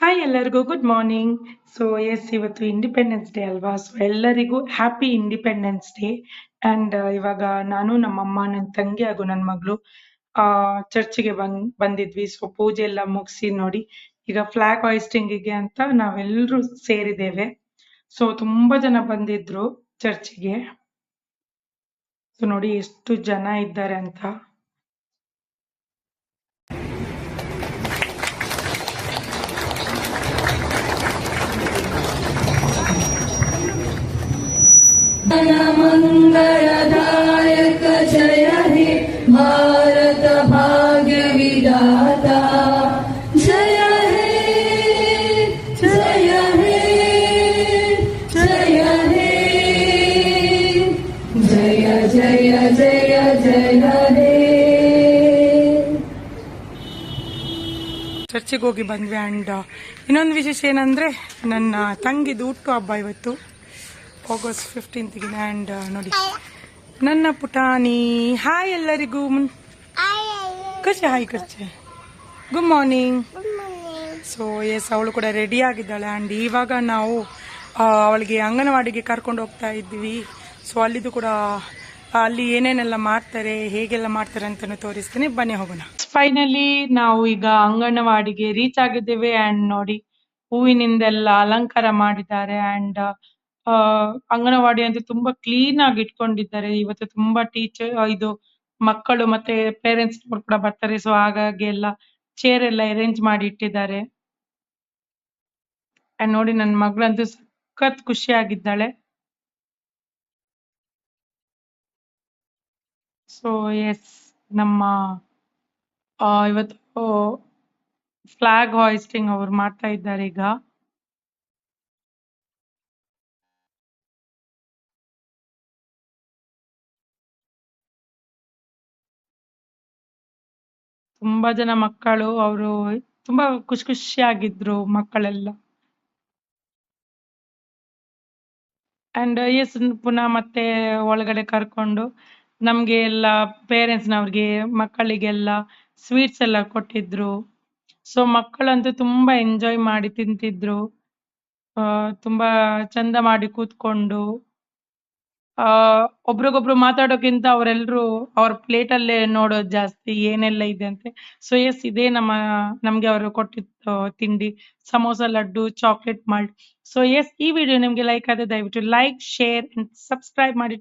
Hi ಎಲ್ಲರಿಗೂ good morning. So S ಇವತ್ತು independence day ಅಲ್ವಾ? ಸೊ ಎಲ್ಲರಿಗೂ ಹ್ಯಾಪಿ ಇಂಡಿಪೆಂಡೆನ್ಸ್ ಡೇ. ಅಂಡ್ ಇವಾಗ ನಾನು ನಮ್ಮಮ್ಮ ನನ್ನ ತಂಗಿ ಹಾಗೂ ನನ್ನ ಮಗಳು ಚರ್ಚಿಗೆ ಬಂದಿದ್ವಿ. ಸೊ ಪೂಜೆ ಎಲ್ಲ ಮುಗಿಸಿ ನೋಡಿ ಈಗ ಫ್ಲಾಗ್ ಹಾಯಿಸ್ಟಿಂಗಿಗೆ ಅಂತ ನಾವೆಲ್ಲರೂ ಸೇರಿದ್ದೇವೆ. ಸೊ ತುಂಬಾ ಜನ ಬಂದಿದ್ರು ಚರ್ಚಿಗೆ. ಸೊ ನೋಡಿ ಎಷ್ಟು ಜನ ಇದ್ದಾರೆ ಅಂತ. मंगलदायक जय हे भारत भाग्य विधाता जय हे जय हे जय हे जय जय जय जय हे. ಚರ್ಚಿಗೆ ಹೋಗಿ ಬಂದ್ವಿ. ಅಂಡ್ ಇನ್ನೊಂದು ವಿಶೇಷ ಏನಂದ್ರೆ ನನ್ನ ತಂಗಿದು ಹುಟ್ಟು ಹಬ್ಬ ಇವತ್ತು ಆಗಸ್ಟ್ 15ಗೆ. ಅಂಡ್ ನೋಡಿ ನನ್ನ ಪುಟಾಣಿ. ಹಾಯ್ ಎಲ್ಲರಿಗೂ. ಕಚ್ಚೆ ಹಾಯ್ ಕಚ್ಚೆ ಗುಡ್ ಮಾರ್ನಿಂಗ್. ಸೊ ಎಸ್ ಅವಳು ಕೂಡ ರೆಡಿ ಆಗಿದ್ದಾಳೆ. ಅಂಡ್ ಇವಾಗ ನಾವು ಅವಳಿಗೆ ಅಂಗನವಾಡಿಗೆ ಕರ್ಕೊಂಡು ಹೋಗ್ತಾ ಇದ್ವಿ. ಸೊ ಅಲ್ಲಿದು ಕೂಡ ಅಲ್ಲಿ ಏನೇನೆಲ್ಲ ಮಾಡ್ತಾರೆ ಹೇಗೆಲ್ಲ ಮಾಡ್ತಾರೆ ಅಂತ ತೋರಿಸ್ತೀನಿ, ಬನ್ನಿ ಹೋಗೋಣ. ಫೈನಲಿ ನಾವು ಈಗ ಅಂಗನವಾಡಿಗೆ ರೀಚ್ ಆಗಿದ್ದೇವೆ. ಅಂಡ್ ನೋಡಿ ಹೂವಿನಿಂದೆಲ್ಲ ಅಲಂಕಾರ ಮಾಡಿದ್ದಾರೆ. ಅಂಡ್ ಅಂಗನವಾಡಿ ಅಂತ ತುಂಬಾ ಕ್ಲೀನ್ ಆಗಿ ಇಟ್ಕೊಂಡಿದ್ದಾರೆ. ಇವತ್ತು ತುಂಬಾ ಇದು ಮಕ್ಕಳು ಮತ್ತೆ ಪೇರೆಂಟ್ಸ್ ಕೂಡ ಬರ್ತಾರೆ. ಸೊ ಹಾಗಾಗಿ ಎಲ್ಲ ಚೇರ್ ಎಲ್ಲ ಅರೇಂಜ್ ಮಾಡಿ ಇಟ್ಟಿದ್ದಾರೆ. ಅಂಡ್ ನೋಡಿ ನನ್ನ ಮಗಳಂತೂ ಸಖತ್ ಖುಷಿ ಆಗಿದ್ದಾಳೆ. ಸೊ ಎಸ್ ನಮ್ಮ ಇವತ್ತು ಫ್ಲಾಗ್ ಹಾಯಿಸ್ಟಿಂಗ್ ಅವ್ರು ಮಾಡ್ತಾ ಇದ್ದಾರೆ ಈಗ. ತುಂಬಾ ಜನ ಮಕ್ಕಳು ಅವರು ತುಂಬಾ ಖುಷಿಯಾಗಿದ್ರು ಮಕ್ಕಳೆಲ್ಲ. ಅಂಡ್ ಎಸ್ ಪುನಃ ಮತ್ತೆ ಒಳಗಡೆ ಕರ್ಕೊಂಡು ನಮ್ಗೆ ಎಲ್ಲ ಪೇರೆಂಟ್ಸ್ನವ್ರಿಗೆ ಮಕ್ಕಳಿಗೆಲ್ಲ ಸ್ವೀಟ್ಸ್ ಎಲ್ಲ ಕೊಟ್ಟಿದ್ರು. ಸೊ ಮಕ್ಕಳಂತೂ ತುಂಬಾ ಎಂಜಾಯ್ ಮಾಡಿ ತಿಂತಿದ್ರು. ತುಂಬಾ ಚಂದ ಮಾಡಿ ಕೂತ್ಕೊಂಡು ಒಬ್ರಿಗೊಬ್ರು ಮಾತಾಡೋಕ್ಕಿಂತ ಅವರೆಲ್ಲರೂ ಅವ್ರ ಪ್ಲೇಟ್ ಅಲ್ಲೇ ನೋಡೋದು ಜಾಸ್ತಿ ಏನೆಲ್ಲ ಇದೆ ಅಂತೆ. ಸೊ ಎಸ್ ಇದೇ ನಮ್ಗೆ ಅವರು ಕೊಟ್ಟಿದ್ದು ತಿಂಡಿ, samosa, laddu, chocolate malt. So yes ಈ ವಿಡಿಯೋ ನಿಮ್ಗೆ ಲೈಕ್ ಆದ್ರೆ ದಯವಿಟ್ಟು ಲೈಕ್, ಶೇರ್ ಅಂಡ್ ಸಬ್ಸ್ಕ್ರೈಬ್ ಮಾಡಿ.